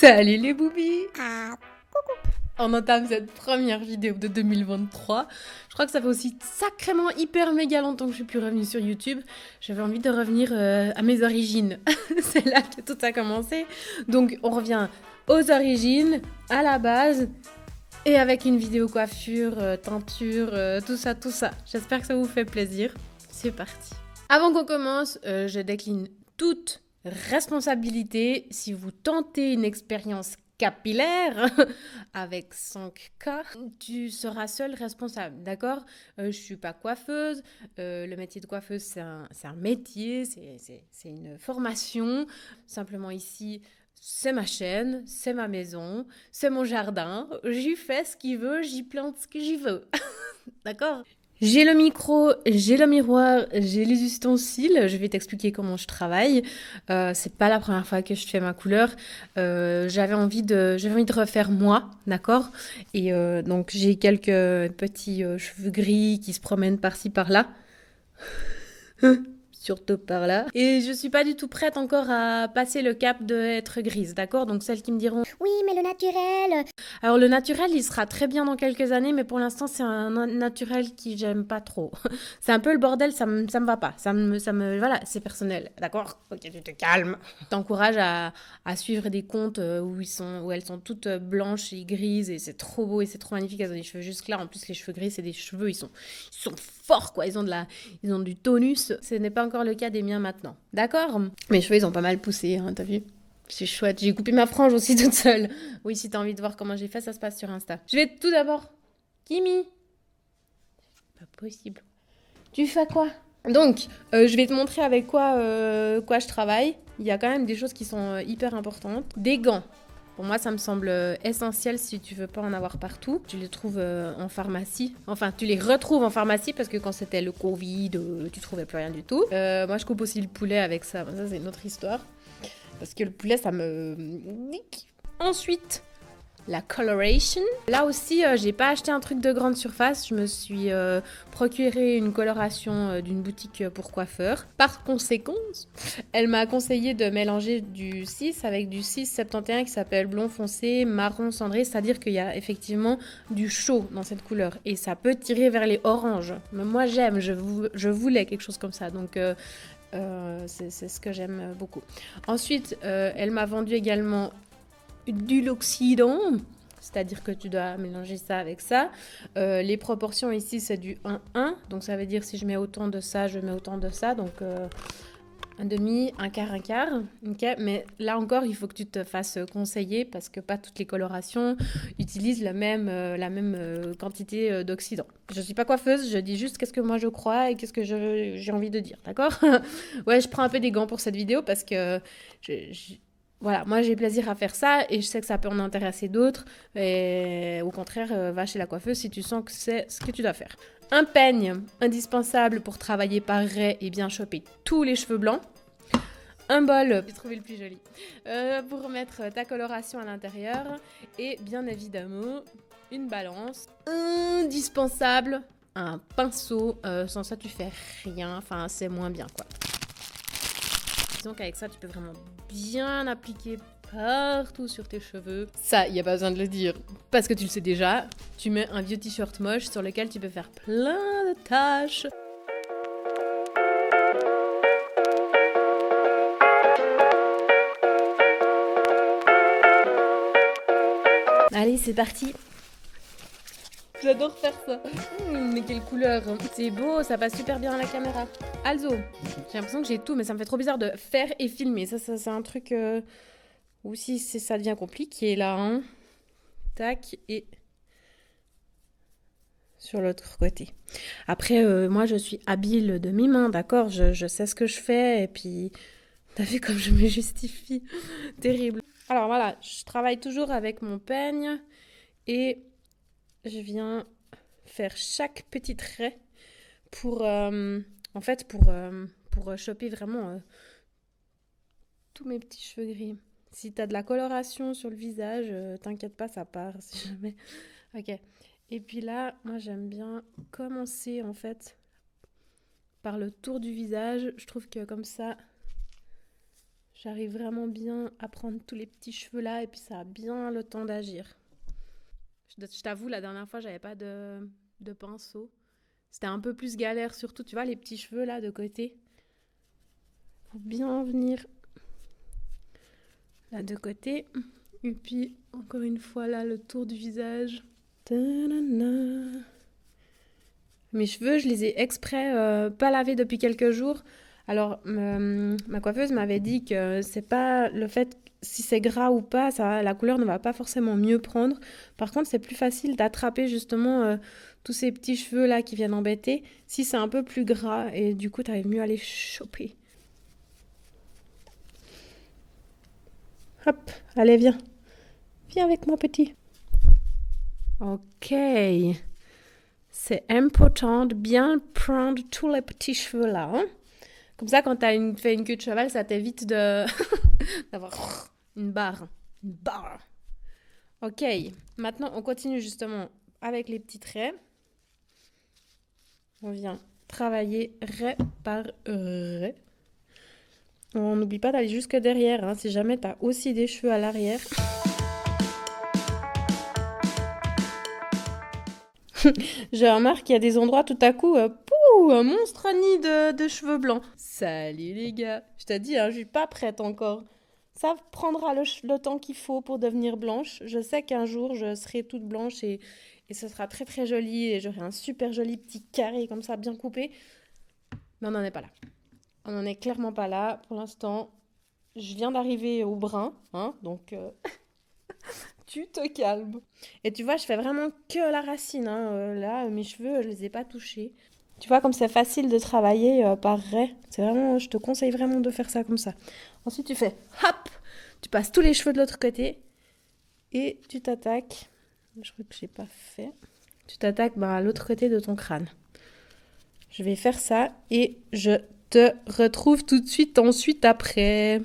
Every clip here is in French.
Salut les boubis. On entame cette première vidéo de 2023. Je crois que ça fait aussi sacrément hyper méga longtemps que je suis plus revenue sur YouTube. J'avais envie de revenir à mes origines. C'est là que tout a commencé. Donc on revient aux origines, à la base, et avec une vidéo coiffure, teinture, tout ça, tout ça. J'espère que ça vous fait plaisir. C'est parti. Avant qu'on commence, je décline toute responsabilité. Si vous tentez une expérience capillaire avec 5K, tu seras seule responsable, d'accord? Je suis pas coiffeuse, le métier de coiffeuse c'est un métier, c'est une formation. Simplement ici, c'est ma chaîne, c'est ma maison, c'est mon jardin, j'y fais ce qu'il veut, j'y plante ce que j'y veux, d'accord? J'ai le micro, j'ai le miroir, j'ai les ustensiles. Je vais t'expliquer comment je travaille. C'est pas la première fois que je fais ma couleur. J'avais envie de refaire moi, d'accord. Et donc j'ai quelques petits cheveux gris qui se promènent par-ci par-là. Surtout par là. Et je suis pas du tout prête encore à passer le cap d'être grise, d'accord? Donc celles qui me diront oui, mais le naturel. Alors le naturel, il sera très bien dans quelques années, mais pour l'instant, c'est un naturel qui j'aime pas trop. C'est un peu le bordel, ça me va pas. Voilà, c'est personnel, d'accord? Ok, tu te calmes. Je t'encourage à suivre des comptes où elles sont toutes blanches et grises, et c'est trop beau et c'est trop magnifique. Elles ont des cheveux juste clairs. En plus, les cheveux gris, c'est des cheveux, ils sont forts, quoi. Ils ont du tonus. Ce n'est pas encore le cas des miens maintenant, d'accord? Mes cheveux, ils ont pas mal poussé, hein, t'as vu? C'est chouette. J'ai coupé ma frange aussi toute seule. Oui, si t'as envie de voir comment j'ai fait, ça se passe sur Insta. Je vais tout d'abord... Kimi. Pas possible. Tu fais quoi? Donc, je vais te montrer avec quoi je travaille. Il y a quand même des choses qui sont hyper importantes. Des gants. Pour moi, ça me semble essentiel si tu veux pas en avoir partout. Tu les trouves en pharmacie. Enfin, tu les retrouves en pharmacie parce que quand c'était le Covid, tu trouvais plus rien du tout. Moi, je coupe aussi le poulet avec ça. Ça, c'est une autre histoire. Parce que le poulet, ça me nique. Ensuite, la coloration. Là aussi, j'ai pas acheté un truc de grande surface. Je me suis procuré une coloration d'une boutique pour coiffeur. Par conséquent, elle m'a conseillé de mélanger du 6 avec du 671 qui s'appelle blond foncé, marron cendré. C'est-à-dire qu'il y a effectivement du chaud dans cette couleur. Et ça peut tirer vers les oranges. Mais moi, j'aime. Je voulais quelque chose comme ça. Donc... c'est ce que j'aime beaucoup. Ensuite, elle m'a vendu également du l'oxydant, c'est-à-dire que tu dois mélanger ça avec ça. Les proportions ici, c'est du 1-1, donc ça veut dire si je mets autant de ça, je mets autant de ça, donc un demi, un quart, ok. Mais là encore, il faut que tu te fasses conseiller parce que pas toutes les colorations utilisent la même quantité d'oxydant. Je suis pas coiffeuse, je dis juste qu'est-ce que moi je crois et qu'est-ce que j'ai envie de dire, d'accord? Ouais, je prends un peu des gants pour cette vidéo parce que voilà, moi j'ai plaisir à faire ça et je sais que ça peut en intéresser d'autres. Et au contraire, va chez la coiffeuse si tu sens que c'est ce que tu dois faire. Un peigne indispensable pour travailler par raie et bien choper tous les cheveux blancs. Un bol, j'ai trouvé le plus joli, pour remettre ta coloration à l'intérieur. Et bien évidemment, une balance. Indispensable, un pinceau. Sans ça, tu fais rien. Enfin, c'est moins bien, quoi. Disons qu'avec ça, tu peux vraiment bien appliquer partout sur tes cheveux. Ça, il n'y a pas besoin de le dire, parce que tu le sais déjà. Tu mets un vieux t-shirt moche sur lequel tu peux faire plein de taches. Allez, c'est parti. J'adore faire ça. Mais quelle couleur. C'est beau, ça passe super bien à la caméra. Also, j'ai l'impression que j'ai tout, mais ça me fait trop bizarre de faire et filmer. Ça c'est un truc où si ça devient compliqué là. Hein. Tac, et sur l'autre côté. Après, moi je suis habile de mi-main, d'accord, je sais ce que je fais, et puis t'as vu comme je me justifie. Terrible. Alors voilà, je travaille toujours avec mon peigne, et je viens faire chaque petit trait pour, en fait, pour choper vraiment tous mes petits cheveux gris. Si t'as de la coloration sur le visage, t'inquiète pas, ça part, si jamais. Ok. Et puis là, moi j'aime bien commencer en fait par le tour du visage. Je trouve que comme ça, J'arrive vraiment bien à prendre tous les petits cheveux là et puis ça a bien le temps d'agir. Je t'avoue, la dernière fois, j'avais pas de pinceau. C'était un peu plus galère, surtout, tu vois, les petits cheveux là de côté. Faut bien venir là de côté. Et puis, encore une fois, là, le tour du visage. Ta-da-da. Mes cheveux, je les ai exprès pas lavés depuis quelques jours. Alors, ma coiffeuse m'avait dit que c'est pas le fait si c'est gras ou pas, ça, la couleur ne va pas forcément mieux prendre. Par contre, c'est plus facile d'attraper justement tous ces petits cheveux là qui viennent embêter si c'est un peu plus gras et du coup, t'arrives mieux à les choper. Hop, allez, viens. Viens avec moi, petit. Ok. C'est important de bien prendre tous les petits cheveux là. Hein? Comme ça, quand tu fais une queue de cheval, ça t'évite d'avoir une barre. Une barre. Ok. Maintenant, on continue justement avec les petits traits. On vient travailler raie par raie. On n'oublie pas d'aller jusque derrière. Hein, si jamais tu as aussi des cheveux à l'arrière. Je remarque qu'il y a des endroits tout à coup, un monstre nid de cheveux blancs. Salut les gars. Je t'ai dit, hein, je suis pas prête encore. Ça prendra le temps qu'il faut pour devenir blanche. Je sais qu'un jour, je serai toute blanche et ce sera très très joli. Et j'aurai un super joli petit carré comme ça, bien coupé. Mais on n'en est pas là. On n'en est clairement pas là. Pour l'instant, je viens d'arriver au brun. Hein, donc... Tu te calmes. Et tu vois, je fais vraiment que la racine. Hein. Là, mes cheveux, je les ai pas touchés. Tu vois, comme c'est facile de travailler par raie. C'est vraiment, je te conseille vraiment de faire ça comme ça. Ensuite, tu fais hop, tu passes tous les cheveux de l'autre côté et tu t'attaques. Je crois que j'ai pas fait. Tu t'attaques à l'autre côté de ton crâne. Je vais faire ça et je te retrouve tout de suite ensuite après.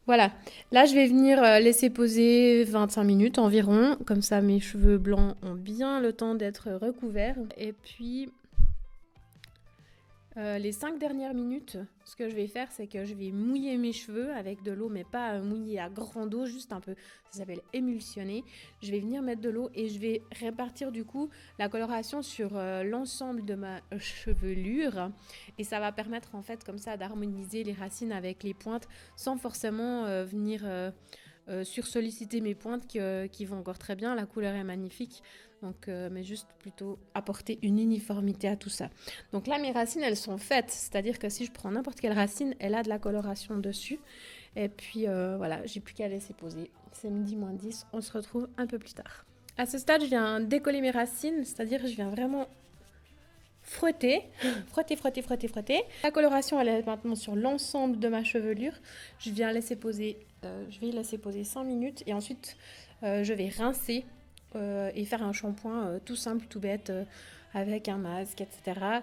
Voilà, là je vais venir laisser poser 25 minutes environ, comme ça mes cheveux blancs ont bien le temps d'être recouverts. Et puis les 5 dernières minutes, ce que je vais faire c'est que je vais mouiller mes cheveux avec de l'eau, mais pas mouiller à grande eau, juste un peu, ça s'appelle émulsionner. Je vais venir mettre de l'eau et je vais répartir du coup la coloration sur l'ensemble de ma chevelure. Et ça va permettre en fait comme ça d'harmoniser les racines avec les pointes sans forcément venir sursolliciter mes pointes qui vont encore très bien. La couleur est magnifique. Donc, mais juste plutôt apporter une uniformité à tout ça. Donc là, mes racines, elles sont faites. C'est-à-dire que si je prends n'importe quelle racine, elle a de la coloration dessus. Et puis voilà, j'ai plus qu'à laisser poser. C'est 12:10, on se retrouve un peu plus tard. À ce stade, je viens décoller mes racines, c'est-à-dire que je viens vraiment frotter. La coloration, elle est maintenant sur l'ensemble de ma chevelure. Je vais laisser poser 5 minutes et ensuite, je vais rincer. Et faire un shampoing tout simple, tout bête, avec un masque, etc.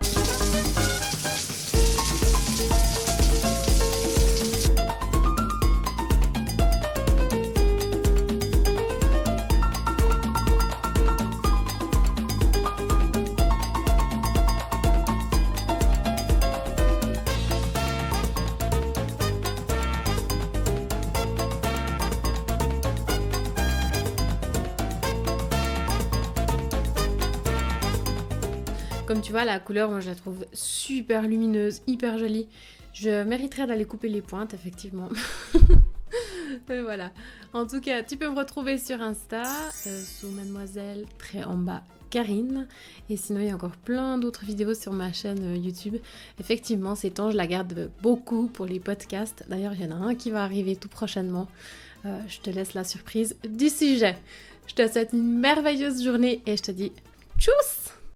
Comme tu vois, la couleur, moi je la trouve super lumineuse, hyper jolie. Je mériterais d'aller couper les pointes, effectivement. Mais voilà. En tout cas, tu peux me retrouver sur Insta, sous Mademoiselle, très en bas, Karine. Et sinon, il y a encore plein d'autres vidéos sur ma chaîne YouTube. Effectivement, ces temps, je la garde beaucoup pour les podcasts. D'ailleurs, il y en a un qui va arriver tout prochainement. Je te laisse la surprise du sujet. Je te souhaite une merveilleuse journée et je te dis tchuss!